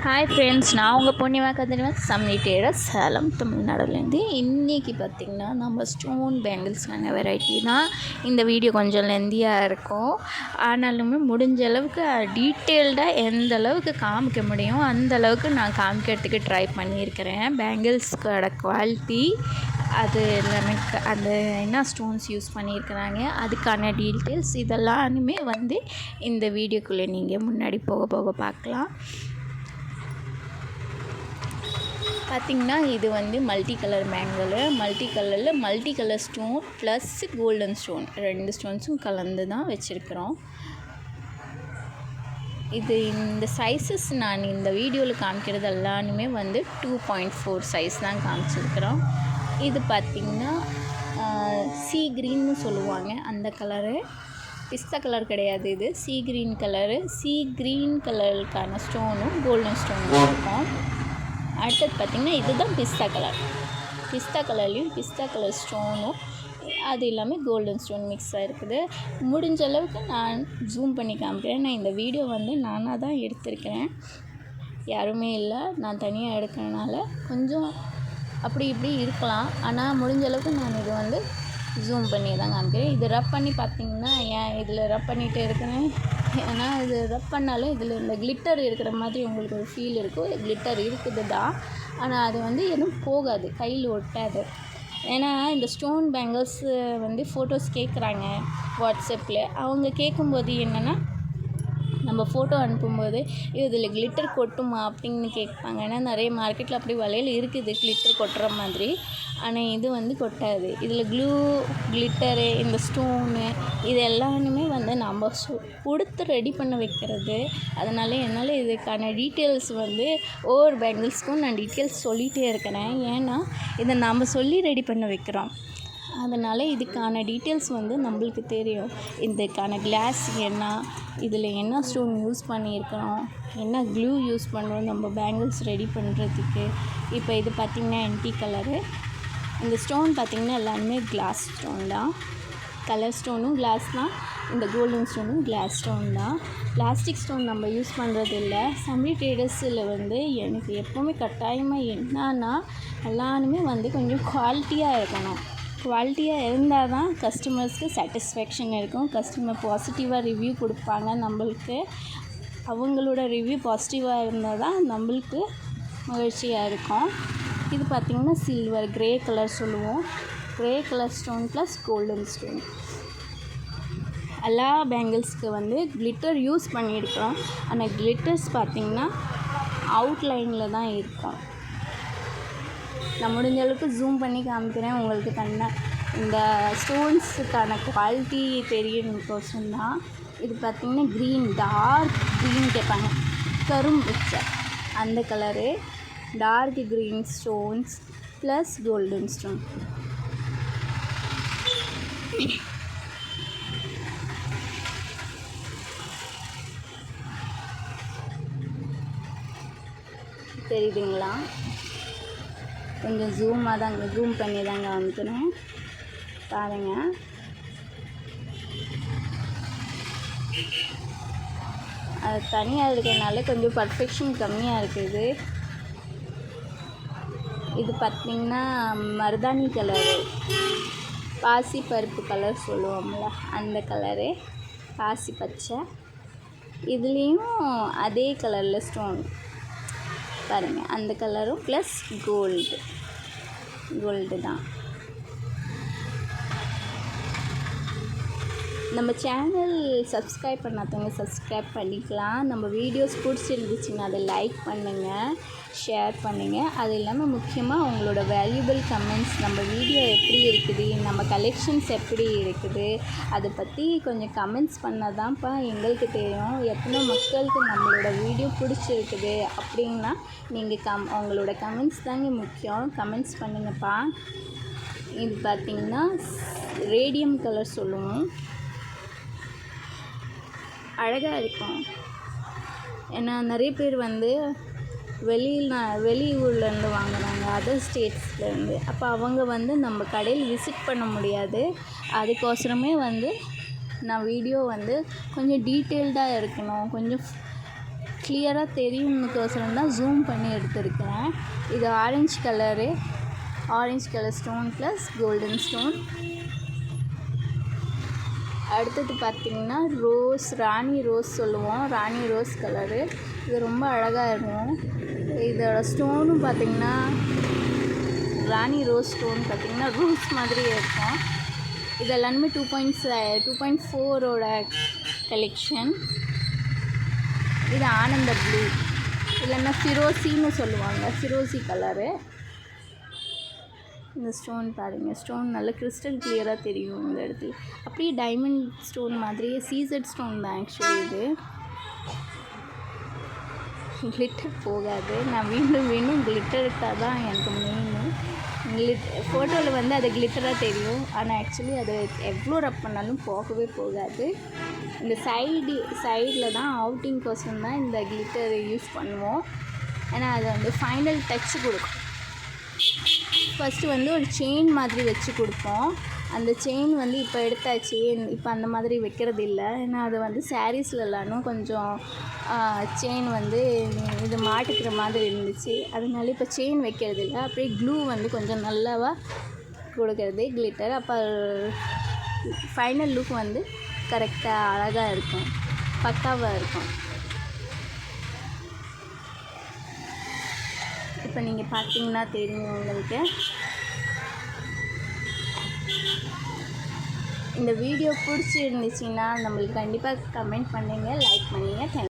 Hi friends, நான் உங்கள் பூர்ணிமா கதிரவன் சம்மி Taylors, Salem, தமிழ்நாடுலேருந்து. இன்றைக்கி பார்த்திங்கன்னா நம்ம ஸ்டோன் பேங்கிள்ஸ்க்கான வெரைட்டி தான். இந்த வீடியோ கொஞ்சம் லெந்தியாக இருக்கும், ஆனாலுமே முடிஞ்ச அளவுக்கு டீட்டெயில்டாக எந்த அளவுக்கு காமிக்க முடியும் அந்த அளவுக்கு நான் காமிக்கிறதுக்கு ட்ரை பண்ணியிருக்கிறேன். பேங்கிள்ஸ்க்கோட குவாலிட்டி, அது எல்லாமே அந்த என்ன ஸ்டோன்ஸ் யூஸ் பண்ணியிருக்கிறாங்க, அதுக்கான டீட்டெயில்ஸ் இதெல்லாமே இந்த வீடியோக்குள்ளே நீங்கள் முன்னாடி போக போக பார்க்கலாம். பார்த்திங்கன்னா இது multi colour bangle, multi colour stone plus golden stone, 2 ஸ்டோன்ஸும் கலந்து தான் வச்சுருக்குறோம். இந்த சைஸஸ் நான் இந்த வீடியோவில் காமிக்கிறது எல்லாமே 2.4 சைஸ் தான் காமிச்சிருக்கிறோம். இது பார்த்திங்கன்னா சீ க்ரீன்னு சொல்லுவாங்க, அந்த கலரு. பிஸ்தா கலர் கிடையாது, இது sea green colour. Sea green கலருக்கான ஸ்டோனும் கோல்டன் ஸ்டோனும் இருக்கும். அடுத்தது பார்த்திங்கன்னா இதுதான் பிஸ்தா கலர்லேயும் பிஸ்தா கலர் ஸ்டோனும் அது எல்லாமே கோல்டன் ஸ்டோன் மிக்ஸாக இருக்குது. முடிஞ்ச அளவுக்கு நான் ஜூம் பண்ணி காமிக்கிறேன். நான் இந்த வீடியோ நானாக தான் எடுத்திருக்கிறேன், யாருமே இல்லை. நான் தனியாக எடுக்கிறதுனால கொஞ்சம் அப்படி இப்படி இருக்கலாம், ஆனால் முடிஞ்ச அளவுக்கு நான் இது ஜூம் பண்ணி தான் காமிக்கிறேன். இது ரப் பண்ணி பார்த்திங்கன்னா ஏன் இதில் ரப் பண்ணிகிட்டே இருக்கிறேன், ஏன்னா இது ரப் பண்ணாலும் இதில் இந்த கிளிட்டர் இருக்கிற மாதிரி உங்களுக்கு ஒரு ஃபீல் இருக்கும். கிளிட்டர் இருக்குது தான், ஆனால் அது எதுவும் போகாது, கையில் ஒட்டாது. ஏன்னா இந்த ஸ்டோன் பேங்கிள்ஸ் ஃபோட்டோஸ் கேட்குறாங்க வாட்ஸ்அப்பில். அவங்க கேட்கும்போது என்னென்னா, நம்ம ஃபோட்டோ அனுப்பும்போது இதில் கிளிட்டர் கொட்டுமா அப்படின்னு கேட்பாங்க. ஏன்னா நிறைய மார்க்கெட்டில் அப்படி வளையல் இருக்குது கிளிட்டர் கொட்டுற மாதிரி, ஆனால் இது கொட்டாது. இதில் கிளிட்டரு, இந்த ஸ்டோனு இது எல்லாமே நம்ம கொடுத்து ரெடி பண்ண வைக்கிறது. அதனால் என்னால் இதுக்கான டீட்டெயில்ஸ் ஒவ்வொரு பேங்கிள்ஸ்க்கும் நான் டீட்டெயில்ஸ் சொல்லிகிட்டே இருக்கிறேன். ஏன்னா இதை நம்ம சொல்லி ரெடி பண்ண வைக்கிறோம், அதனால் இதுக்கான டீட்டெயில்ஸ் நம்மளுக்கு தெரியும். இதுக்கான கிளாஸ் என்ன, இதில் என்ன ஸ்டோன் யூஸ் பண்ணியிருக்கிறோம், என்ன க்ளூ யூஸ் பண்ணுறோம் நம்ம பேங்கிள்ஸ் ரெடி பண்ணுறதுக்கு. இப்போ இது பார்த்திங்கன்னா என்டி கலரு. இந்த ஸ்டோன் பார்த்திங்கன்னா எல்லாமே கிளாஸ் ஸ்டோன் தான். கலர் ஸ்டோனும் கிளாஸ் தான், இந்த கோல்டன் ஸ்டோனும் கிளாஸ் ஸ்டோன் தான். பிளாஸ்டிக் ஸ்டோன் நம்ம யூஸ் பண்ணுறது இல்லை. சம்மி ட்ரேடர்ஸில் எனக்கு எப்போவுமே கட்டாயமாக என்னன்னா எல்லாருமே கொஞ்சம் குவாலிட்டியாக இருக்கணும். குவாலிட்டியாக இருந்தால் தான் கஸ்டமர்ஸ்க்கு சாட்டிஸ்ஃபேக்ஷன் இருக்கும். கஸ்டமர் பாசிட்டிவாக ரிவ்யூ கொடுப்பாங்க நம்மளுக்கு. அவங்களோட ரிவ்யூ பாசிட்டிவாக இருந்தால் தான் நம்மளுக்கு மகிழ்ச்சியாக இருக்கும். இது பார்த்திங்கன்னா சில்வர் க்ரே கலர் சொல்லுவோம். Grey colour stone plus golden stone. எல்லா பேங்கிள்ஸ்க்கு கிளிட்டர் யூஸ் பண்ணியிருக்கிறோம், ஆனால் கிளிட்டர்ஸ் பார்த்திங்கன்னா அவுட்லைனில் தான் இருக்கும். நான் முடிஞ்ச அளவுக்கு ஜூம் பண்ணி காமிக்கிறேன் உங்களுக்கு இந்த ஸ்டோன்ஸுக்கான குவாலிட்டி தெரியணுக்கோசம் தான். இது பார்த்திங்கன்னா க்ரீன், டார்க் க்ரீன் கேட்பாங்க, கரும்பச்சை அந்த colour. Dark green stones plus golden stone. தெரியுதுங்களா? கொஞ்சம் ஜூம் பண்ணி தாங்க காமிக்கிறேன், பாருங்கள். அது தனியாக இருக்கிறதுனால கொஞ்சம் பர்ஃபெக்ஷன் கம்மியாக இருக்குது. இது பார்த்திங்கன்னா மருதாணி கலரு, பாசி பருப்பு கலர் சொல்லுவோம்ல அந்த கலரு, பாசி பச்சை. இதுலேயும் அதே கலரில் ஸ்டோன் பாருங்கள், அந்த கலரும் ப்ளஸ் கோல்டு தான். நம்ம சேனல் சப்ஸ்கிரைப் பண்ணாதவங்க சப்ஸ்கிரைப் பண்ணிக்கலாம். நம்ம வீடியோஸ் பிடிச்சிருந்துச்சின்னா அதை லைக் பண்ணுங்கள், ஷேர் பண்ணுங்கள். அது இல்லாமல் முக்கியமாக உங்களோட வேல்யூபிள் கமெண்ட்ஸ், நம்ம வீடியோ எப்படி இருக்குது, நம்ம கலெக்ஷன்ஸ் எப்படி இருக்குது, அதை பற்றி கொஞ்சம் கமெண்ட்ஸ் பண்ணால் தான்ப்பா எங்களுக்கு தெரியும் எத்தனை மக்களுக்கு நம்மளோட வீடியோ பிடிச்சிருக்குது அப்படின்னா. நீங்கள் உங்களோட கமெண்ட்ஸ் தாங்க முக்கியம், கமெண்ட்ஸ் பண்ணுங்கப்பா. இது பார்த்திங்கன்னா ரேடியம் கலர் சொல்லுவோம், அழகாக இருக்கும். ஏன்னா நிறைய பேர் வெளியூர்லேருந்து வாங்குகிறாங்க, அதர் ஸ்டேட்ஸ்லேருந்து. அப்போ அவங்க நம்ம கடையில் விசிட் பண்ண முடியாது. அதுக்கோசரமே நான் வீடியோ கொஞ்சம் டீட்டெயில்டாக இருக்கணும், கொஞ்சம் கிளியராக தெரியும்னுக்கோசரம் தான் ஜூம் பண்ணி எடுத்துருக்கிறேன். இது orange colour stone plus golden stone. அடுத்தது பார்த்திங்கன்னா ராணி ரோஸ் சொல்லுவோம், ராணி ரோஸ் கலரு. இது ரொம்ப அழகாக இருக்கும். இதோட ஸ்டோனும் பார்த்திங்கன்னா ராணி ரோஸ் ஸ்டோன் பார்த்திங்கன்னா ரோஸ் மாதிரியே இருக்கும். இது எல்லாமே 2.4ஓட கலெக்ஷன். இது ஆனந்த ப்ளூ இல்லைன்னா ஃபிரோசின்னு சொல்லுவாங்க, ஃபிரோசி கலரு. இந்த ஸ்டோன் பாருங்கள், ஸ்டோன் நல்லா கிறிஸ்டல் கிளியராக தெரியும் இந்த இடத்துல. அப்படியே டைமண்ட் ஸ்டோன் மாதிரியே சீசட் ஸ்டோன் தான் ஆக்சுவலி. இது கிளிட்டர் போகாது. நான் வேணும் கிளிட்டருக்காக தான் எனக்கு மெயின். ஃபோட்டோவில் வந்து அது கிளிட்டராக தெரியும், ஆனால் ஆக்சுவலி அது எவ்வளோ ரப் பண்ணாலும் போகவே போகாது. இந்த சைடில் தான் அவுட்டிங் கோசம் தான் இந்த கிளிட்டர் யூஸ் பண்ணுவோம். ஏன்னா அது வந்து ஃபைனல் டச் கொடுக்கும். ஃபஸ்ட்டு வந்து ஒரு செயின் மாதிரி வச்சு கொடுப்போம். அந்த செயின் வந்து இப்போ எடுத்தாச்சு, இப்போ அந்த மாதிரி வைக்கிறது இல்லை. ஏன்னா அது வந்து சாரீஸ்லலாம் கொஞ்சம் செயின் வந்து இது மாட்டிக்கிற மாதிரி இருந்துச்சு, அதனால இப்போ செயின் வைக்கிறது இல்லை. அப்படியே க்ளூ வந்து கொஞ்சம் நல்லாவா கொடுக்கறது கிளிட்டர். அப்போ ஃபைனல் லுக் வந்து கரெக்டாக அழகாக இருக்கும், பக்காவாக இருக்கும். இப்போ நீங்கள் பார்த்தீங்கன்னா தெரியும் உங்களுக்கு. இந்த வீடியோ பிடிச்சிருந்துச்சின்னா நம்மளுக்கு கண்டிப்பாக கமெண்ட் பண்ணுங்கள், லைக் பண்ணுங்கள்.